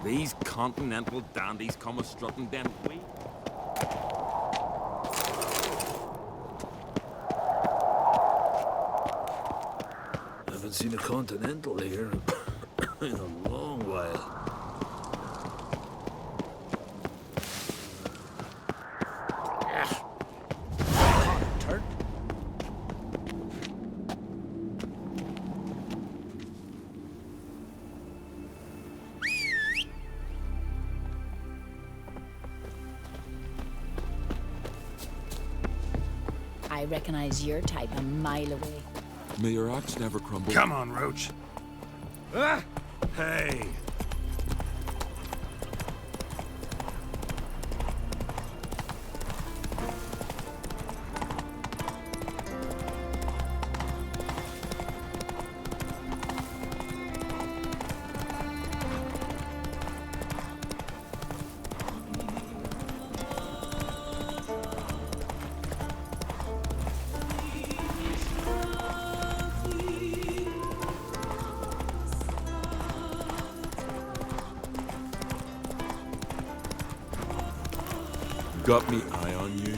These continental dandies come a-strutting, then we... Haven't seen a continental here in a long while. Turn. I recognize your type a mile away. May your axe never crumble. Come on, Roach. Ah! Hey! Got me eye on you.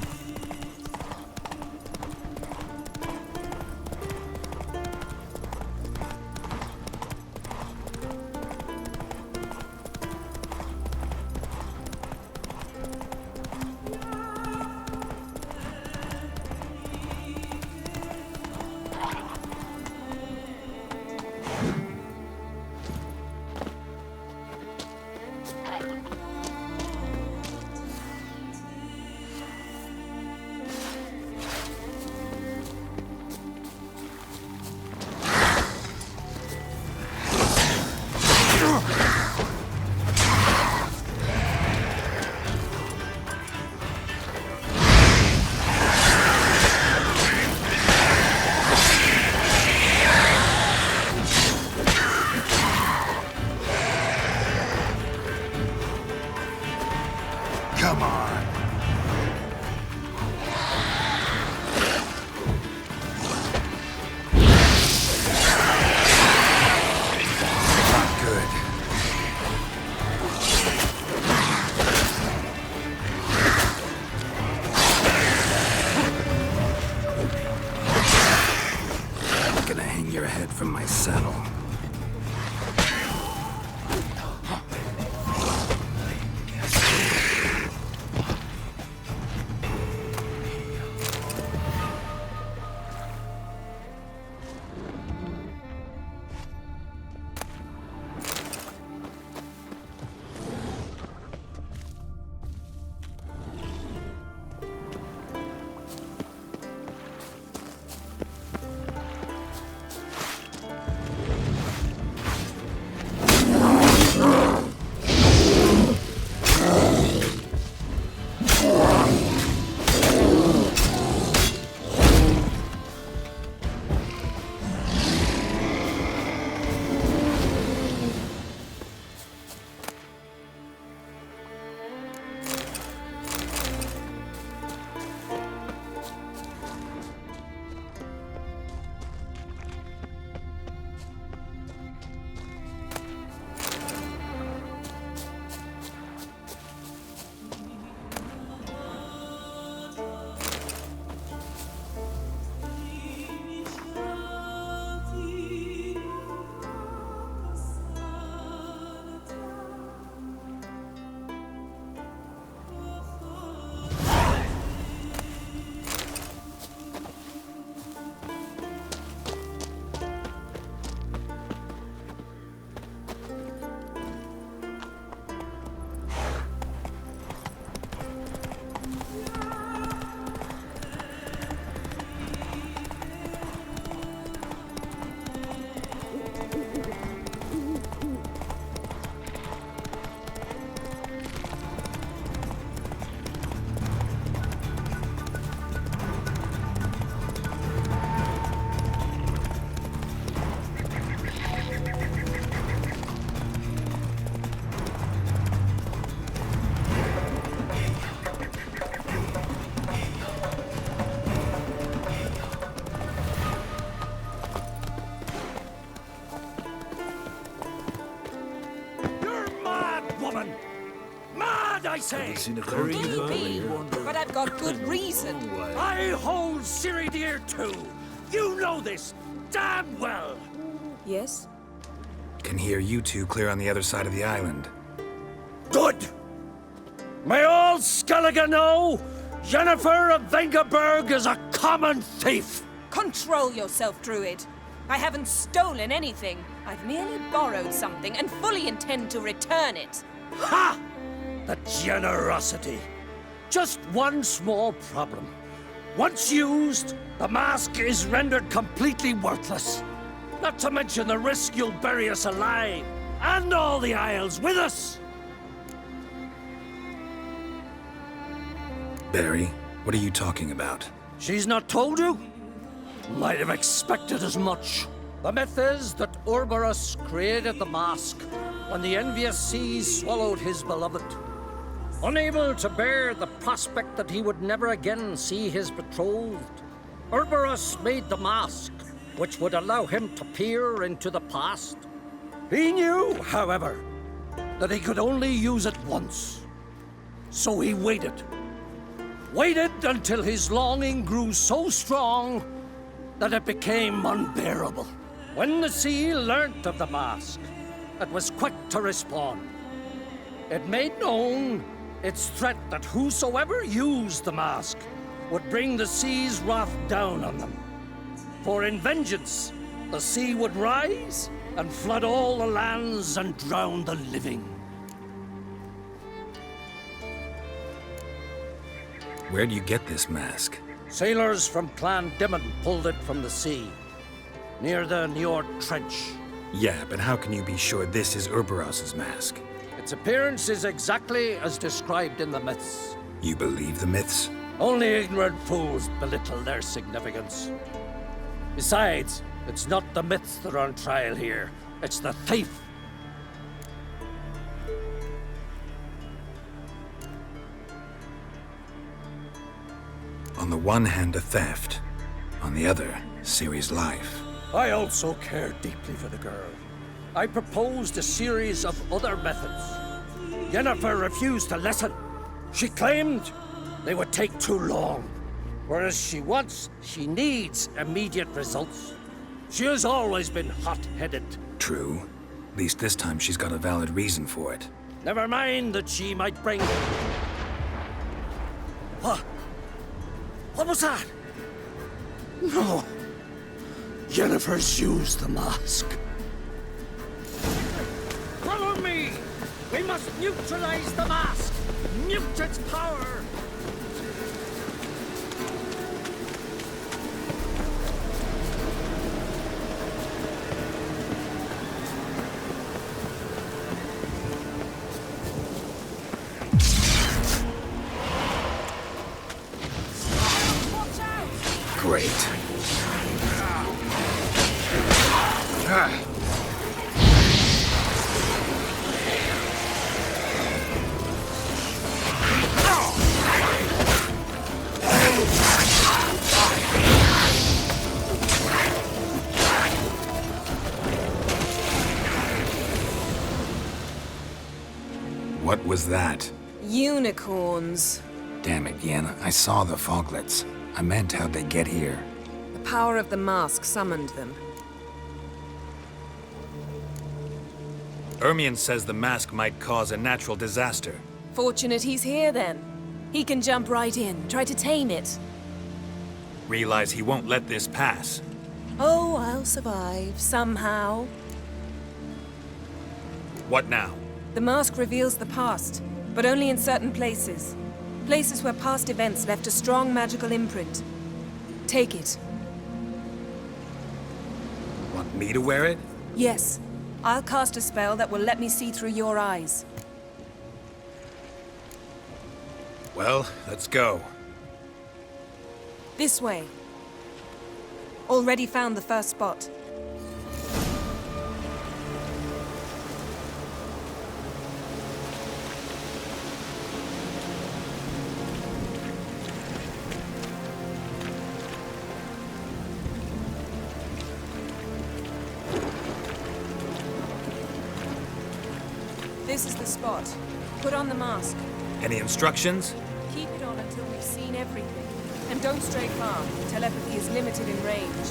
I say? Haven't seen a Maybe, continental here. but I've got good reason. Long way. I hold Siri Deer too. You know this damn well. Yes? Can hear you two clear on the other side of the island. Good. May all Skellige know Jennifer of Vengerberg is a common thief. Control yourself, Druid. I haven't stolen anything. I've merely borrowed something and fully intend to return it. Ha! The generosity. Just one small problem. Once used, the mask is rendered completely worthless. Not to mention the risk you'll bury us alive, and all the Isles with us. Barry, what are you talking about? She's not told you? Might have expected as much. The myth is that Ouroboros created the mask when the envious seas swallowed his beloved. Unable to bear the prospect that he would never again see his betrothed, Ouroboros made the mask, which would allow him to peer into the past. He knew, however, that he could only use it once. So he waited. Waited until his longing grew so strong that it became unbearable. When the sea learnt of the mask, it was quick to respond. It made known its threat that whosoever used the mask would bring the sea's wrath down on them. For in vengeance, the sea would rise and flood all the lands and drown the living. Where do you get this mask? Sailors from Clan Dimon pulled it from the sea, near the Njord Trench. Yeah, but how can you be sure this is Ouroboros' mask? Its appearance is exactly as described in the myths. You believe the myths? Only ignorant fools belittle their significance. Besides, it's not the myths that are on trial here. It's the thief. On the one hand, a theft. On the other, Ciri's life. I also care deeply for the girl. I proposed a series of other methods. Jennifer refused to listen. She claimed they would take too long. Whereas she needs immediate results. She has always been hot-headed. True. At least this time she's got a valid reason for it. Never mind that she might bring... What? What was that? No. Jennifer's used the mask. Follow me! We must neutralize the mask! Mute its power! Great. What was that? Unicorns. Damn it, Yen. I saw the foglets. I meant how'd they get here? The power of the mask summoned them. Ermion says the mask might cause a natural disaster. Fortunate he's here then. He can jump right in, try to tame it. Realize he won't let this pass. Oh, I'll survive, somehow. What now? The mask reveals the past, but only in certain places. Places where past events left a strong magical imprint. Take it. Want me to wear it? Yes. I'll cast a spell that will let me see through your eyes. Well, let's go. This way. Already found the first spot. This is the spot. Put on the mask. Any instructions? Keep it on until we've seen everything. And don't stray far. Telepathy is limited in range.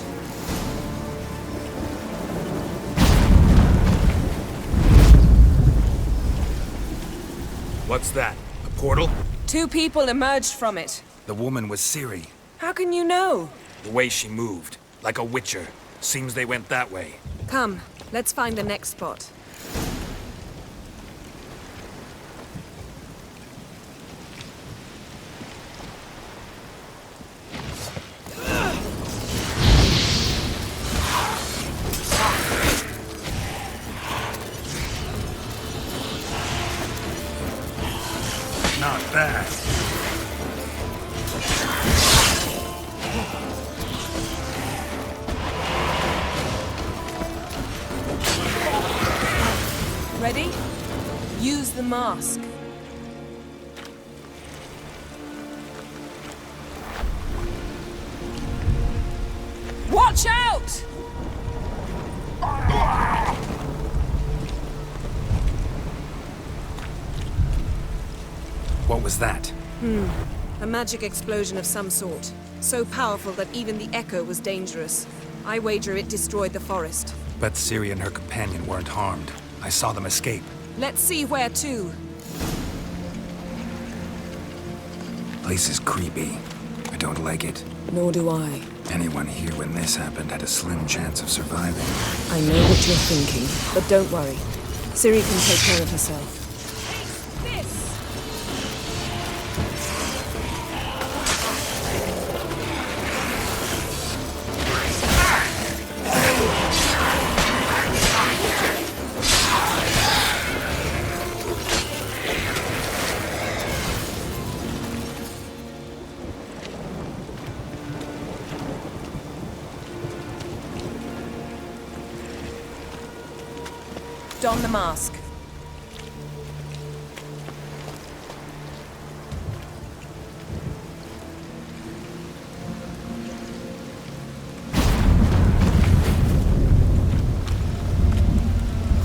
What's that? A portal? 2 people emerged from it. The woman was Ciri. How can you know? The way she moved, like a witcher. Seems they went that way. Come, let's find the next spot. Not bad. Ready? Use the mask. Watch out! What was that? A magic explosion of some sort. So powerful that even the echo was dangerous. I wager it destroyed the forest. But Ciri and her companion weren't harmed. I saw them escape. Let's see where to. Place is creepy. I don't like it. Nor do I. Anyone here when this happened had a slim chance of surviving. I know what you're thinking, but don't worry. Ciri can take care of herself. Don the mask.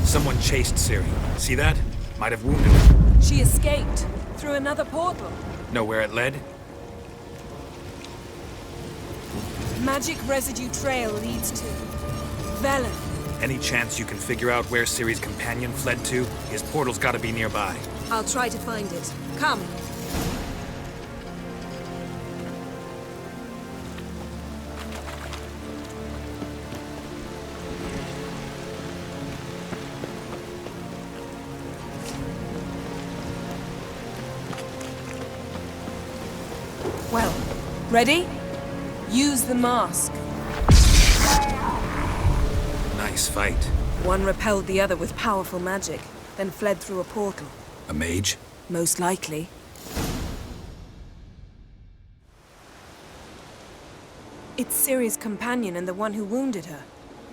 Someone chased Ciri. See that? Might have wounded her. She escaped through another portal. Know where it led? Magic residue trail leads to Velen. Any chance you can figure out where Ciri's companion fled to? His portal's gotta be nearby. I'll try to find it. Come. Well, ready? Use the mask. Nice fight. One repelled the other with powerful magic, then fled through a portal. A mage? Most likely. It's Ciri's companion and the one who wounded her.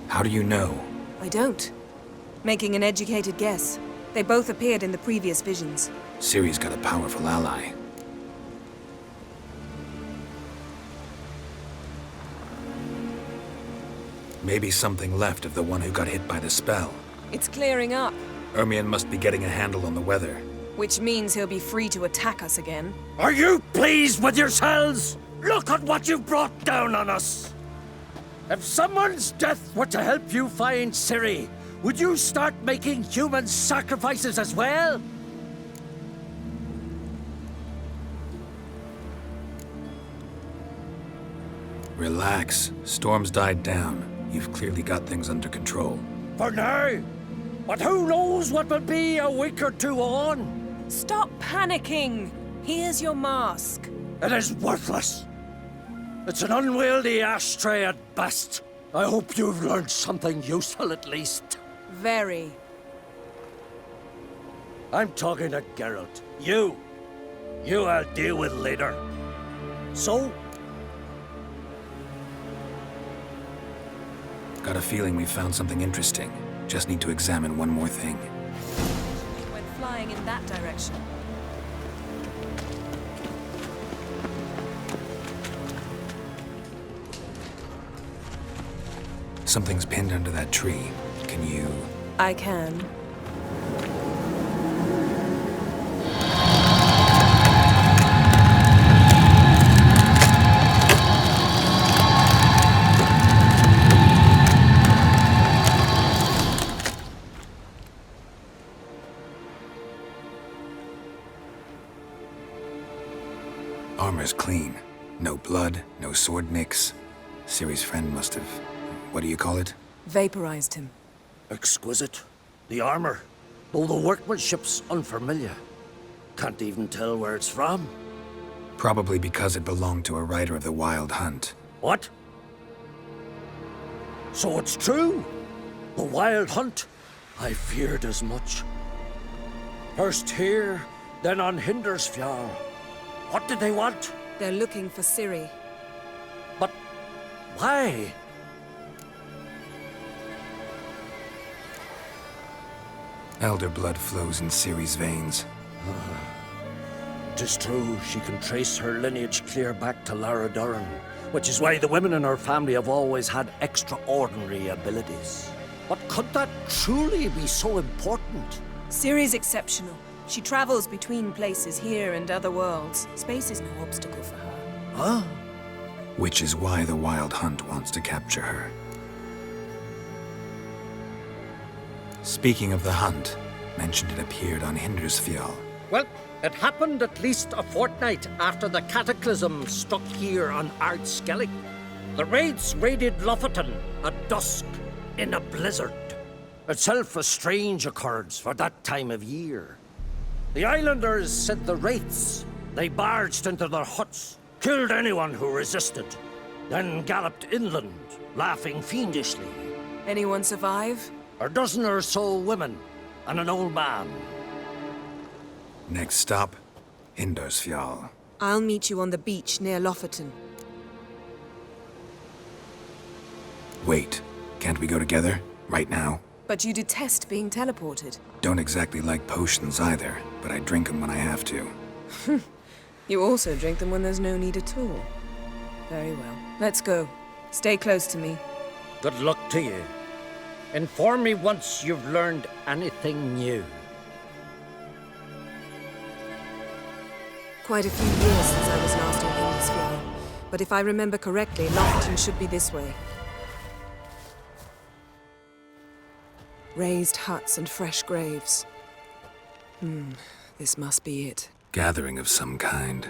How do you know? I don't. Making an educated guess. They both appeared in the previous visions. Ciri's got a powerful ally. Maybe something left of the one who got hit by the spell. It's clearing up, Ermion must be getting a handle on the weather. which means he'll be free to attack us again. Are you pleased with yourselves? Look at what you've brought down on us! If someone's death were to help you find Ciri, would you start making human sacrifices as well? Relax. Storm's died down. You've clearly got things under control. For now. But who knows what will be a week or two on? Stop panicking! Here's your mask. It is worthless. It's an unwieldy ashtray at best. I hope you've learned something useful at least. Very. I'm talking to Geralt. You I'll deal with later. So, Got a feeling we found something interesting. Just need to examine one more thing. We went flying in that direction. Something's pinned under that tree. Can you... I can. Armor's clean. No blood, no sword nicks. Ciri's friend must have... what do you call it? Vaporized him. Exquisite. The armor, though the workmanship's unfamiliar. Can't even tell where it's from. Probably because it belonged to a rider of the Wild Hunt. What? So it's true? The Wild Hunt? I feared as much. First here, then on Hindersfjall. What did they want? They're looking for Ciri. But why? Elder blood flows in Ciri's veins. Tis true, she can trace her lineage clear back to Lara Duran, which is why the women in her family have always had extraordinary abilities. But could that truly be so important? Ciri's exceptional. She travels between places here and other worlds. Space is no obstacle for her. Huh? Which is why the Wild Hunt wants to capture her. Speaking of the hunt, mentioned it appeared on Hindersfjall. Well, it happened at least a fortnight after the cataclysm struck here on Ardskellig. The raids raided Lofoten at dusk in a blizzard. Itself a strange occurrence for that time of year. The islanders said the wraiths. They barged into their huts, killed anyone who resisted, then galloped inland, laughing fiendishly. Anyone survive? A dozen or so women and an old man. Next stop, Hindersfjall. I'll meet you on the beach near Lofoten. Wait, can't we go together? Right now? But you detest being teleported. Don't exactly like potions either, but I drink them when I have to. You also drink them when there's no need at all. Very well. Let's go. Stay close to me. Good luck to you. Inform me once you've learned anything new. Quite a few years since I was last on Hindersfjall. But if I remember correctly, Lofoten should be this way. Raised huts and fresh graves. This must be it. Gathering of some kind.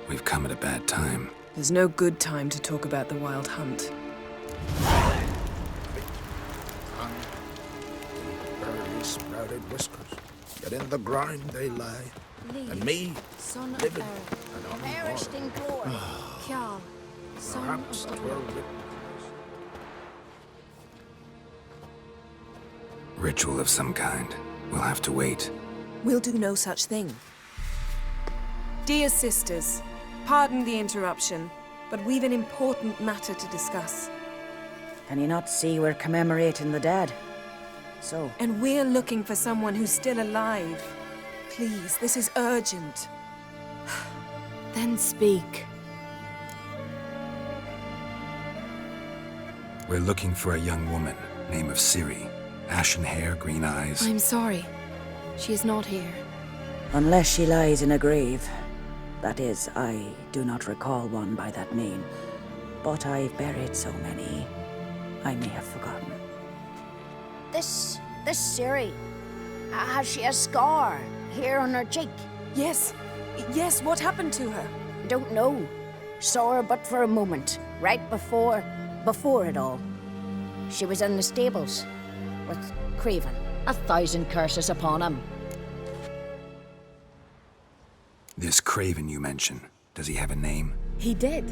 We've come at a bad time. There's no good time to talk about the Wild Hunt. Early sprouted whiskers, yet in the grind they lie. And me, son of living Erin, and perished in glory. Kjall, son perhaps of 'twere written. Ritual of some kind. We'll have to wait. We'll do no such thing. Dear sisters, pardon the interruption, but we've an important matter to discuss. Can you not see we're commemorating the dead? So, And we're looking for someone who's still alive. Please, this is urgent. Then speak. We're looking for a young woman, name of Ciri. Ashen hair, green eyes. I'm sorry. She is not here. unless she lies in a grave. That is, I do not recall one by that name. But I've buried so many, I may have forgotten. This Ciri, has she a scar here on her cheek? Yes, what happened to her? Don't know. Saw her but for a moment, right before it all. She was in the stables with Craven. 1,000 curses upon him. This Craven you mention, does he have a name? He did.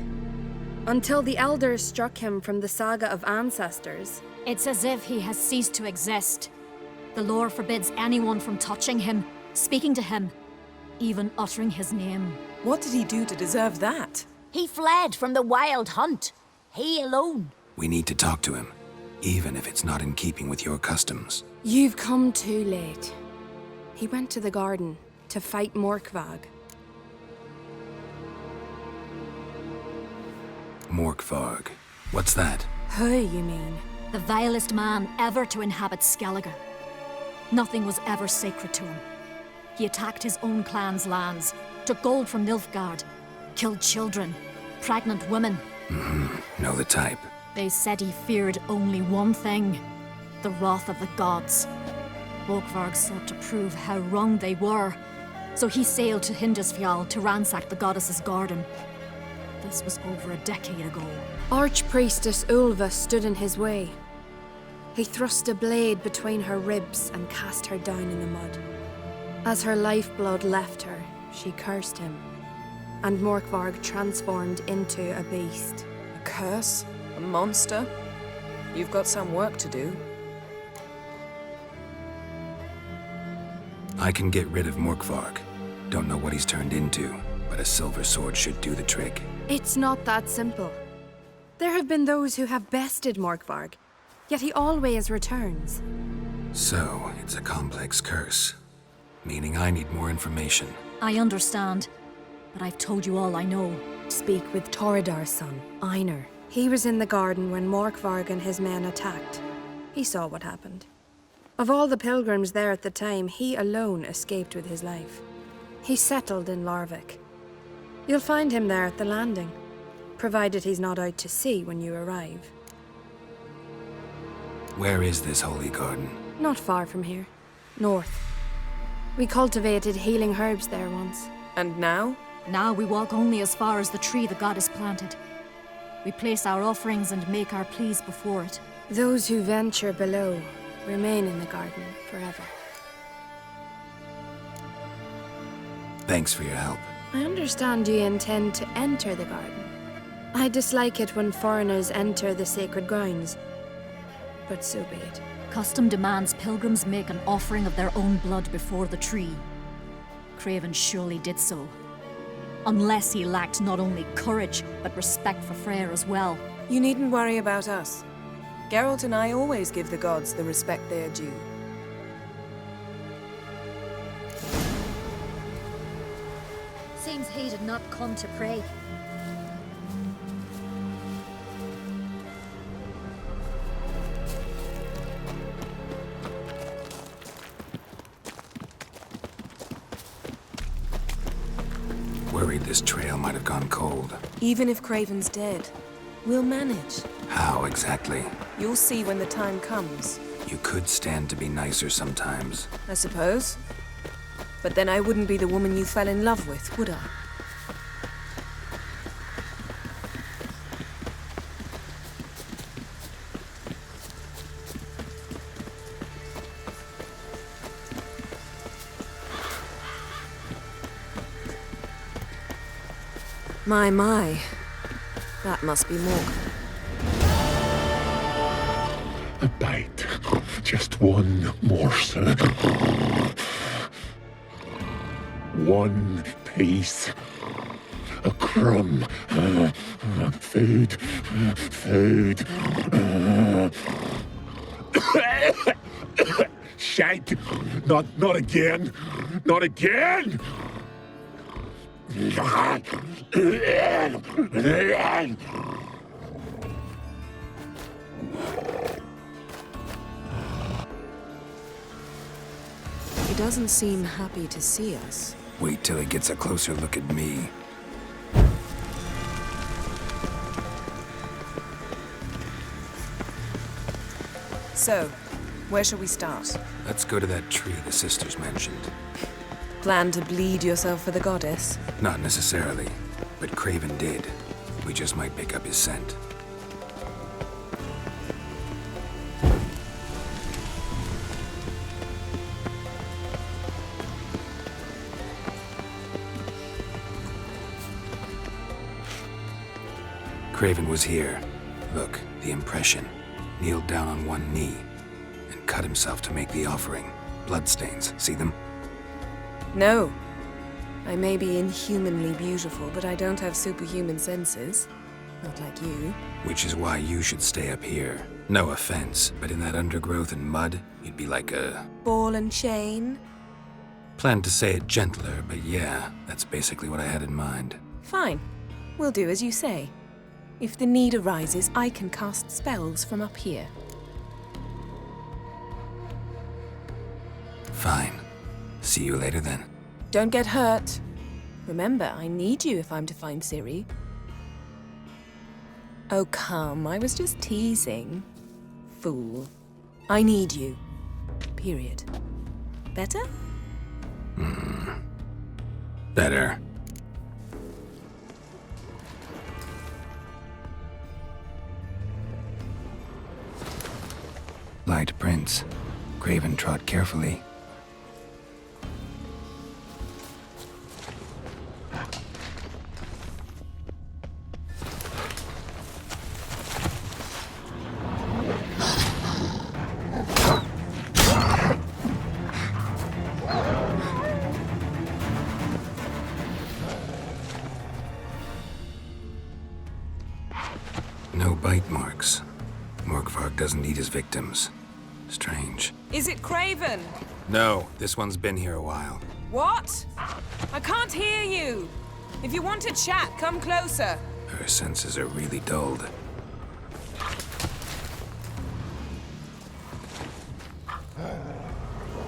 Until the elders struck him from the saga of ancestors. It's as if he has ceased to exist. The lore forbids anyone from touching him, speaking to him, even uttering his name. What did he do to deserve that? He fled from the Wild Hunt. He alone. We need to talk to him, even if it's not in keeping with your customs. You've come too late. He went to the garden to fight Morkvag. Morkvarg. What's that? Who, you mean? The vilest man ever to inhabit Skellige. Nothing was ever sacred to him. He attacked his own clan's lands, took gold from Nilfgaard, killed children, pregnant women. Know the type. They said he feared only one thing, the wrath of the gods. Morkvarg sought to prove how wrong they were So he sailed to Hindisfjall to ransack the goddess's garden. This was over a decade ago. Archpriestess Ulva stood in his way. He thrust a blade between her ribs and cast her down in the mud. As her lifeblood left her, she cursed him, and Morkvarg transformed into a beast. A curse? A monster? You've got some work to do. I can get rid of Morkvarg. Don't know what he's turned into, but a silver sword should do the trick. It's not that simple. There have been those who have bested Morkvarg, yet he always returns. So, it's a complex curse. Meaning I need more information. I understand, but I've told you all I know. Speak with Toradar's son, Einar. He was in the garden when Morkvarg and his men attacked. He saw what happened. Of all the pilgrims there at the time, he alone escaped with his life. He settled in Larvik. You'll find him there at the landing, provided he's not out to sea when you arrive. Where is this holy garden? Not far from here. North. We cultivated healing herbs there once. And now? Now we walk only as far as the tree the goddess planted. We place our offerings and make our pleas before it. Those who venture below remain in the garden forever. Thanks for your help. I understand you intend to enter the garden. I dislike it when foreigners enter the sacred grounds, but so be it. Custom demands pilgrims make an offering of their own blood before the tree. Craven surely did so. Unless he lacked not only courage, but respect for Freyr as well. You needn't worry about us. Geralt and I always give the gods the respect they are due. Seems he did not come to pray. Worried this trail might have gone cold. Even if Craven's dead, we'll manage. How exactly? You'll see when the time comes. You could stand to be nicer sometimes. I suppose. But then I wouldn't be the woman you fell in love with, would I? My. That must be Mork. A bite. Just one morsel. One piece. A crumb. Food. Food. Shite. Not again. Not again! He doesn't seem happy to see us. Wait till he gets a closer look at me. So, where shall we start? Let's go to that tree the sisters mentioned. Plan to bleed yourself for the goddess? Not necessarily, but Craven did. We just might pick up his scent. Craven was here. Look, the impression. Kneeled down on one knee and cut himself to make the offering. Bloodstains, see them? No. I may be inhumanly beautiful, but I don't have superhuman senses. Not like you. Which is why you should stay up here. No offense, but in that undergrowth and mud, you'd be like a... Ball and chain? Planned to say it gentler, but yeah, that's basically what I had in mind. Fine. We'll do as you say. If the need arises, I can cast spells from up here. Fine. See you later then. Don't get hurt. Remember, I need you if I'm to find Ciri. Oh, come. I was just teasing. Fool. I need you. Period. Better? Better. Light prints. Craven trod carefully. No bite marks. Morkvarg doesn't eat his victims. Strange. Is it Craven? No, this one's been here a while. What? I can't hear you. If you want to chat, come closer. Her senses are really dulled.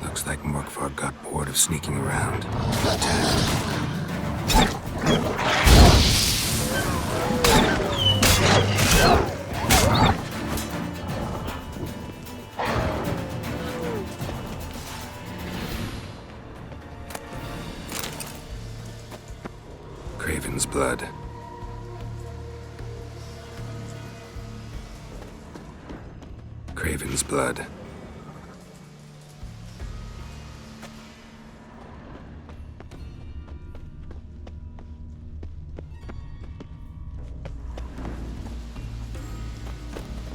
Looks like Morkvarg got bored of sneaking around. Attacked. Craven's blood. Craven's blood.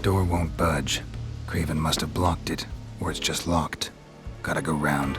Door won't budge. Craven must have blocked it, or it's just locked. Gotta go round.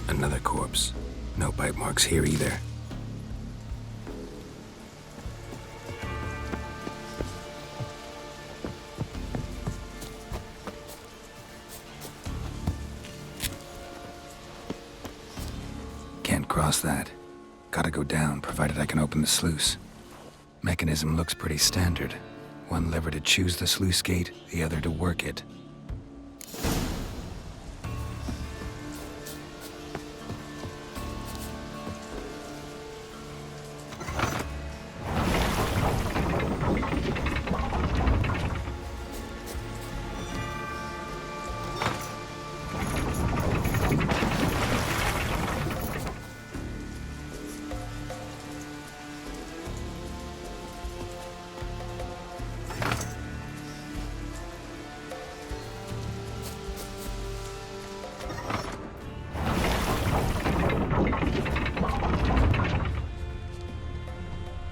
Another corpse. No bite marks here either. cross that. Gotta go down, provided I can open the sluice. Mechanism looks pretty standard. One lever to choose the sluice gate, the other to work it.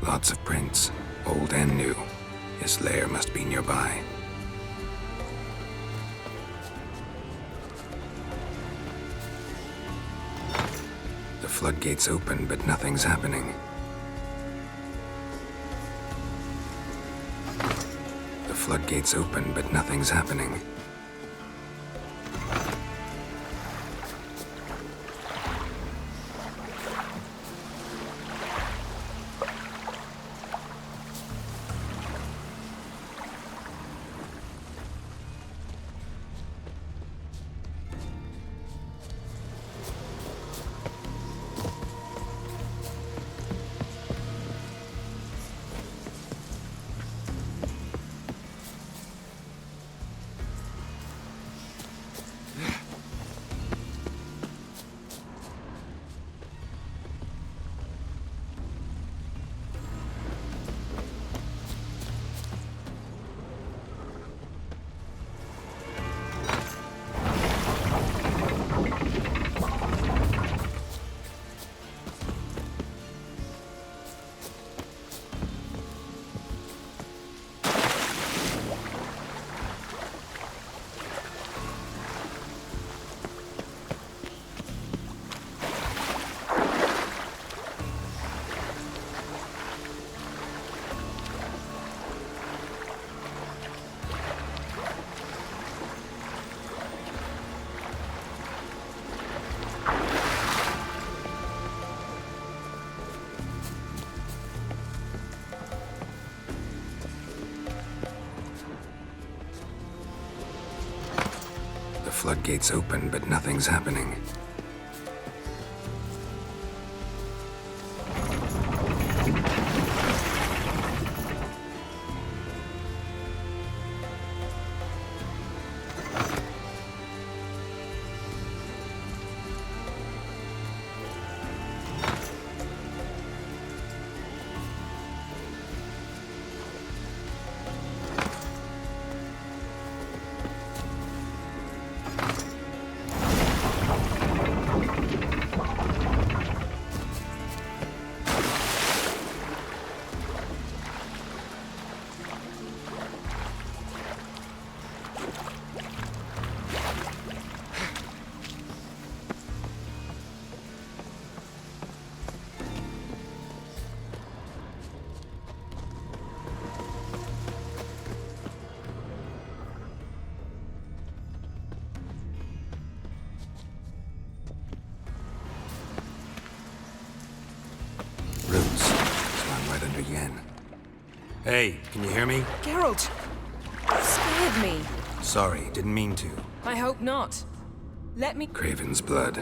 Lots of prints, old and new. His lair must be nearby. The floodgates open, but nothing's happening. The floodgates open, but nothing's happening. The floodgates open, but nothing's happening. Hey, can you hear me? Geralt! You scared me. Sorry, didn't mean to. I hope not. Let me... Craven's blood.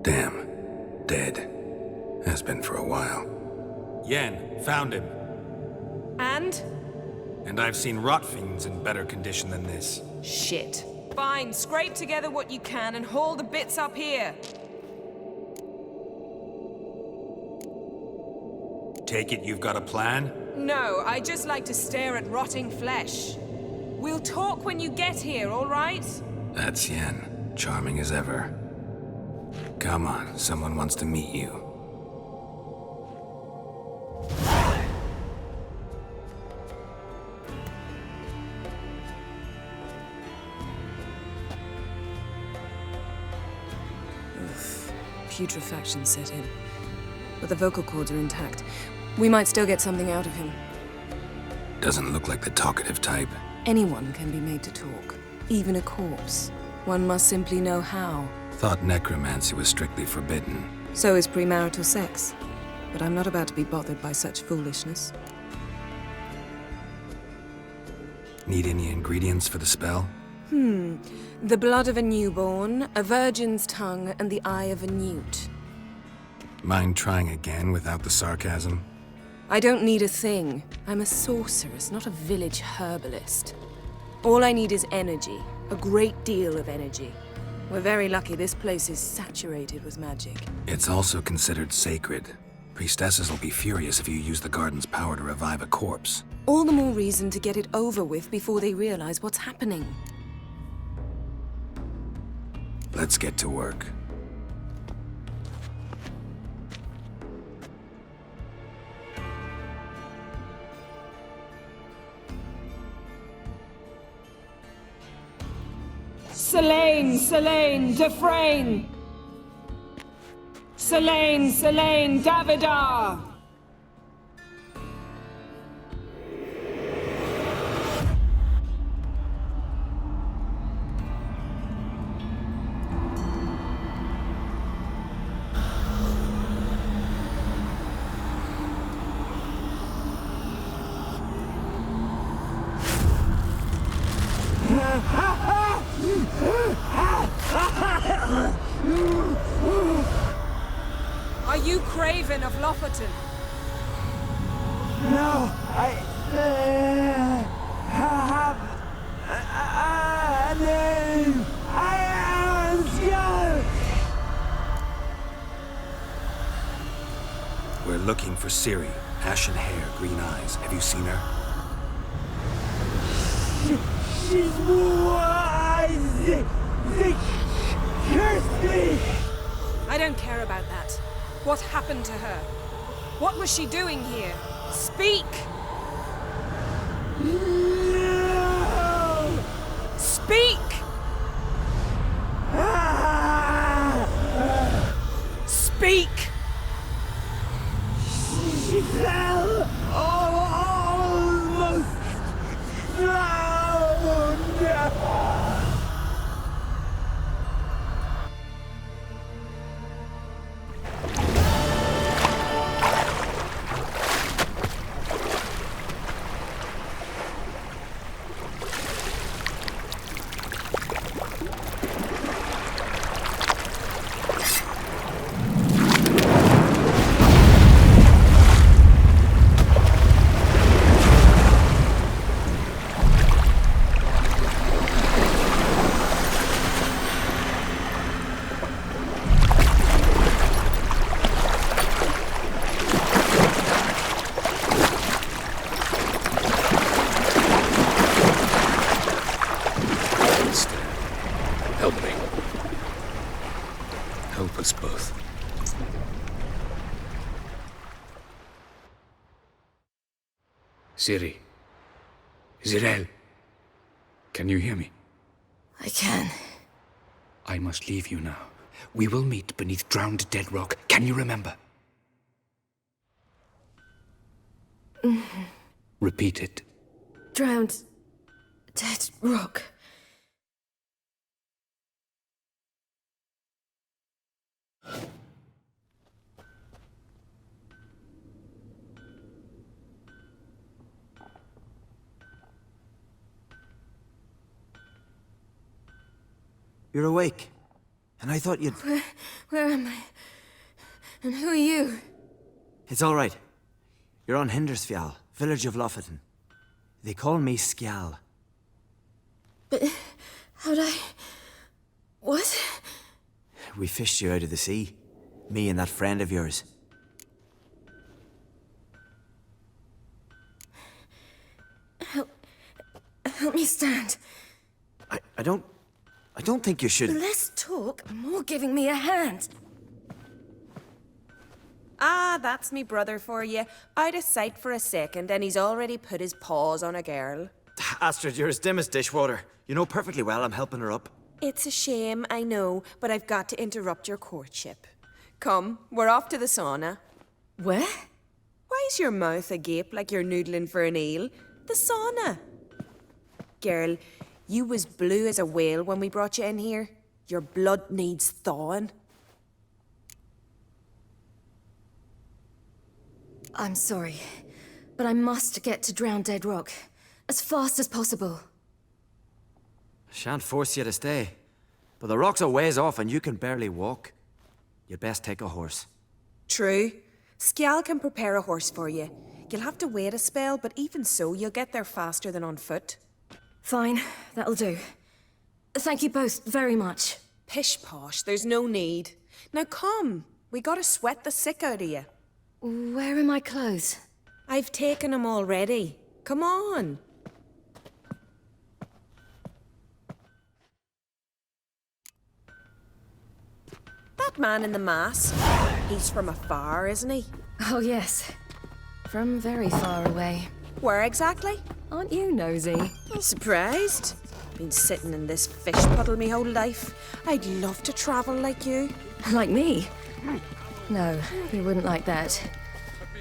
Damn. Dead. Has been for a while. Yen, found him. And? And I've seen rot fiends in better condition than this. Shit. Fine, scrape together what you can and haul the bits up here. Take it you've got a plan? No, I just like to stare at rotting flesh. We'll talk when you get here, all right? That's Yen. Charming as ever. Come on, someone wants to meet you. putrefaction set in. But the vocal cords are intact. We might still get something out of him. Doesn't look like the talkative type. Anyone can be made to talk. Even a corpse. One must simply know how. Thought necromancy was strictly forbidden. So is premarital sex. But I'm not about to be bothered by such foolishness. Need any ingredients for the spell? The blood of a newborn, a virgin's tongue, and the eye of a newt. Mind trying again without the sarcasm? I don't need a thing. I'm a sorceress, not a village herbalist. All I need is energy. A great deal of energy. We're very lucky this place is saturated with magic. It's also considered sacred. Priestesses will be furious if you use the garden's power to revive a corpse. All the more reason to get it over with before they realize what's happening. Let's get to work. Selene, Defrain! Selene, Davidar! Are you Craven of Lofoten? No, I have a name. I am Skull. We're looking for Ciri. Ashen hair, green eyes. Have you seen her? She's wise. They cursed me. I don't care about that. What happened to her? What was she doing here? Speak! No. Speak! Speak! She fell almost drowned. Help me. Help us both. Ciri. Zirel. Can you hear me? I can. I must leave you now. We will meet beneath drowned dead rock. Can you remember? Repeat it. Drowned. Dead rock. You're awake. And I thought you'd... Where am I? And who are you? It's all right. You're on Hindersfjall, village of Lofoten. They call me Skjal. But how'd I... What? We fished you out of the sea. Me and that friend of yours. Help me stand. I don't think you should... Less talk, more giving me a hand. Ah, that's me brother for you. I'd a sight for a second, and he's already put his paws on a girl. Astrid, you're as dim as dishwater. You know perfectly well I'm helping her up. It's a shame, I know, but I've got to interrupt your courtship. Come, we're off to the sauna. Where? Why's your mouth agape like you're noodling for an eel? The sauna. Girl, you was blue as a whale when we brought you in here. Your blood needs thawing. I'm sorry, but I must get to Drowned Dead Rock as fast as possible. Shan't force you to stay, but the rock's a ways off and you can barely walk. You'd best take a horse. True. Skjal can prepare a horse for you. You'll have to wait a spell, but even so, you'll get there faster than on foot. Fine, that'll do. Thank you both very much. Pish posh, there's no need. Now come, we gotta sweat the sick out of you. Where are my clothes? I've taken them already. Come on. That man in the mask, he's from afar, isn't he? Oh, yes. From very far away. Where exactly? Aren't you nosy? Surprised? Been sitting in this fish puddle me whole life. I'd love to travel like you. Like me? No, you wouldn't like that.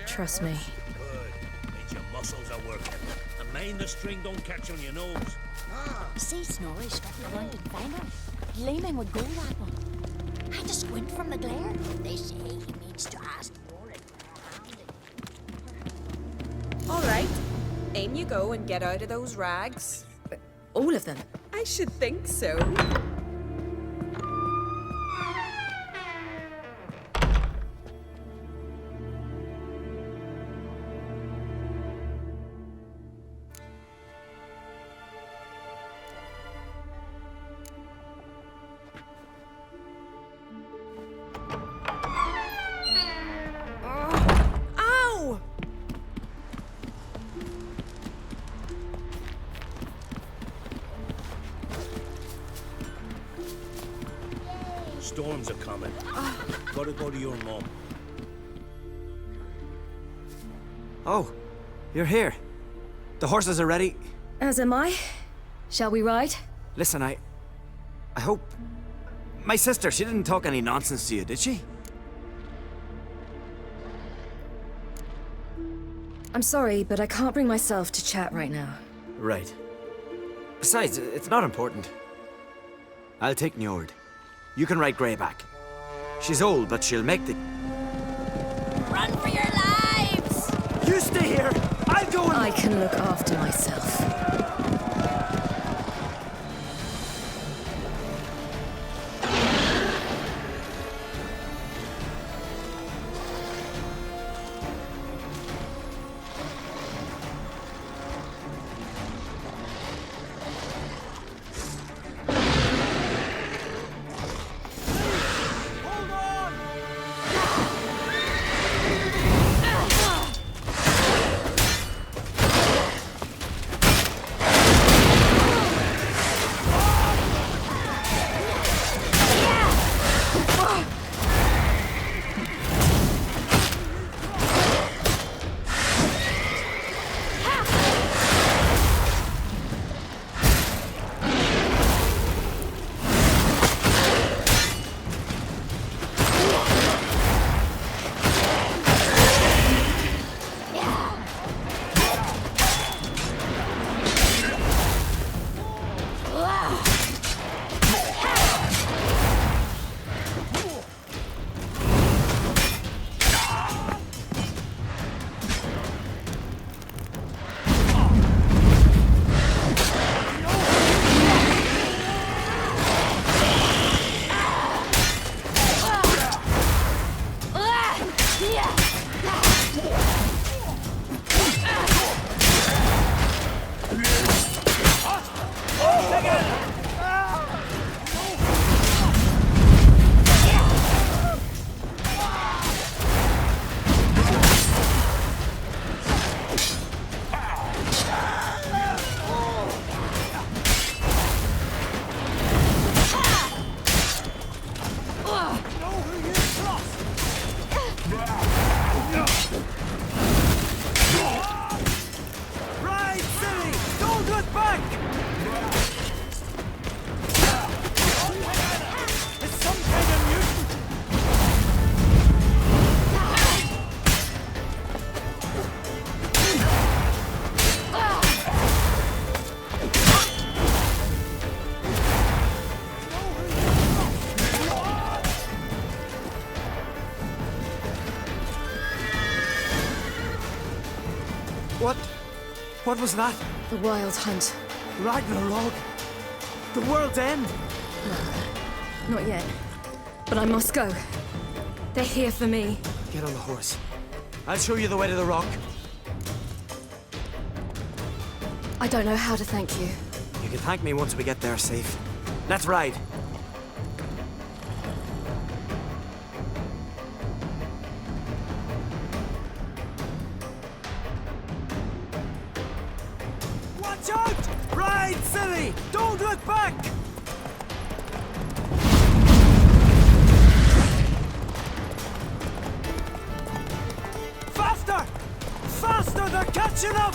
Trust me. Good. Means your muscles are working. And mind the string don't catch on your nose. See Snorri struck the rounded finger, gleaming with gold apple. Had to squint from the glare. They say he needs to ask for it. All right. In you go and get out of those rags. All of them? I should think so. Ow! Storms are coming. Gotta go to your mom. Oh, you're here. The horses are ready. As am I. Shall we ride? Listen, I hope... My sister, she didn't talk any nonsense to you, did she? I'm sorry, but I can't bring myself to chat right now. Right. Besides, it's not important. I'll take Njord. You can ride Greyback. She's old, but she'll make the... Run for your lives! You stay here! I'll go and... I can look after myself. What was that? The Wild Hunt. Ragnarok? The world's end? No, not yet. But I must go. They're here for me. Get on the horse. I'll show you the way to the rock. I don't know how to thank you. You can thank me once we get there safe. Let's ride. Watch out! Ride, silly! Don't look back! Faster! Faster! They're catching up!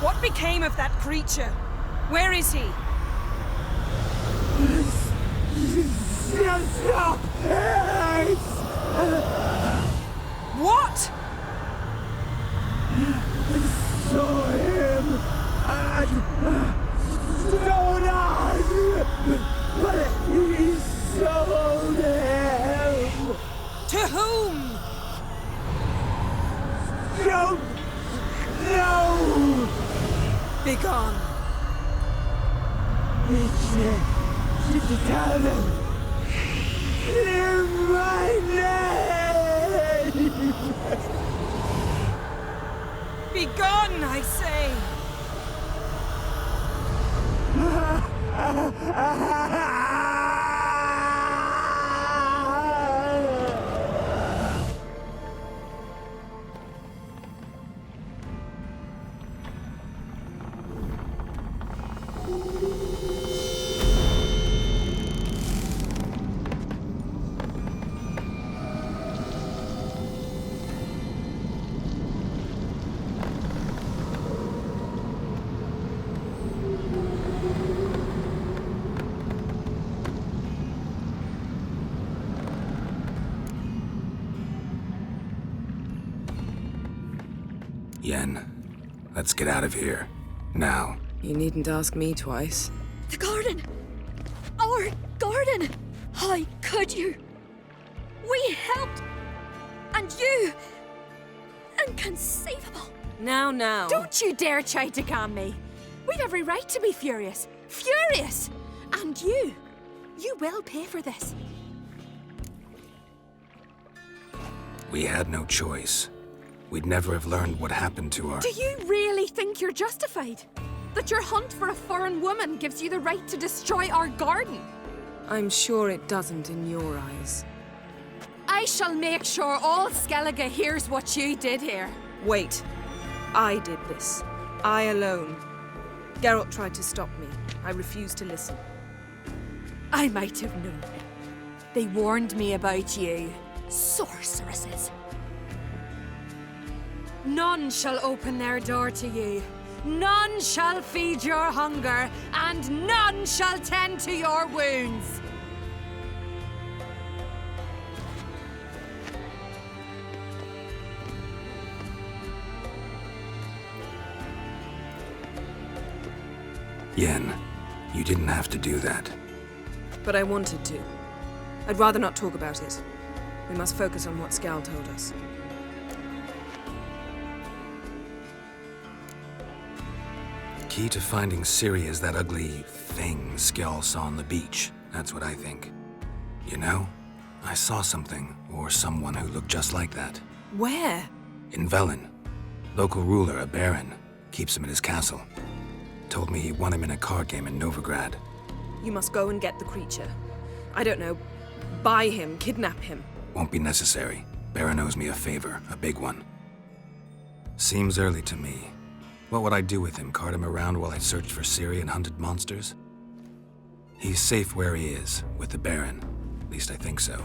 What became of that creature? Where is he? What? Saw him at Stoner, but he sold him. To whom? Don't know. Begone. To tell them. Clear my name. Begone, I say. Yen, let's get out of here. Now. You needn't ask me twice. The garden! Our garden! How could you? We helped! And you! Inconceivable! Now. Don't you dare try to calm me! We've every right to be furious! Furious! And you will pay for this. We had no choice. We'd never have learned what happened to our... Do you really think you're justified? That your hunt for a foreign woman gives you the right to destroy our garden? I'm sure it doesn't in your eyes. I shall make sure all Skellige hears what you did here. Wait. I did this. I alone. Geralt tried to stop me. I refused to listen. I might have known. They warned me about you. Sorceresses. None shall open their door to you. None shall feed your hunger, and none shall tend to your wounds. Yen, you didn't have to do that. But I wanted to. I'd rather not talk about it. We must focus on what Skal told us. Key to finding Ciri is that ugly thing Skjall saw on the beach. That's what I think. You know, I saw something, or someone who looked just like that. Where? In Velen. Local ruler, a baron, keeps him at his castle. Told me he won him in a card game in Novigrad. You must go and get the creature. I don't know. Buy him, kidnap him. Won't be necessary. Baron owes me a favor, a big one. Seems early to me. What would I do with him? Cart him around while I searched for Ciri and hunted monsters? He's safe where he is, with the Baron. At least I think so.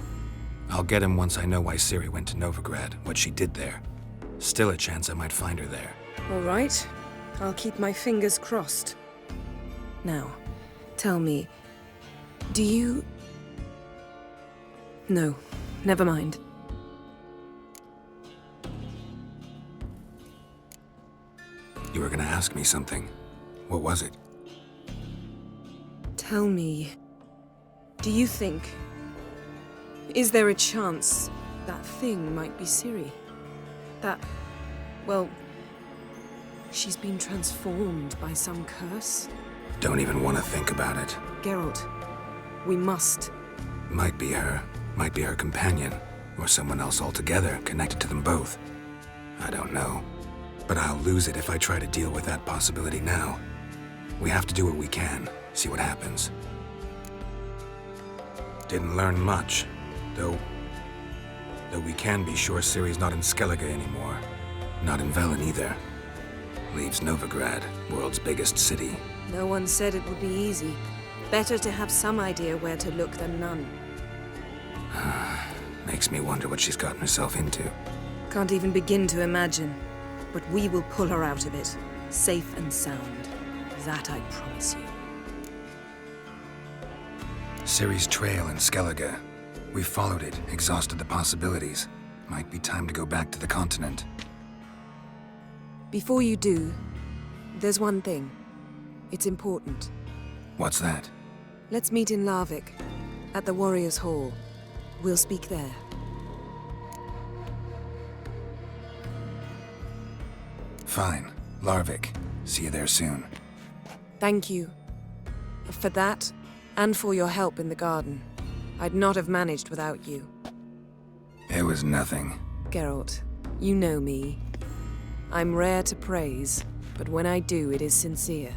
I'll get him once I know why Ciri went to Novigrad, what she did there. Still a chance I might find her there. All right. I'll keep my fingers crossed. Now, tell me, do you... No, never mind. You were gonna ask me something. What was it? Tell me, do you think... Is there a chance that thing might be Ciri? That, well, she's been transformed by some curse? Don't even want to think about it. Geralt, we must. Might be her. Might be her companion. Or someone else altogether, connected to them both. I don't know. But I'll lose it if I try to deal with that possibility now. We have to do what we can, see what happens. Didn't learn much, though we can be sure Ciri's not in Skellige anymore. Not in Velen either. Leaves Novigrad, world's biggest city. No one said it would be easy. Better to have some idea where to look than none. Makes me wonder what she's gotten herself into. Can't even begin to imagine. But we will pull her out of it, safe and sound. That I promise you. Ciri's trail in Skellige. We followed it, exhausted the possibilities. Might be time to go back to the continent. Before you do, there's one thing. It's important. What's that? Let's meet in Larvik, at the Warriors' Hall. We'll speak there. Fine. Larvik. See you there soon. Thank you. For that, and for your help in the garden. I'd not have managed without you. It was nothing. Geralt, you know me. I'm rare to praise, but when I do, it is sincere.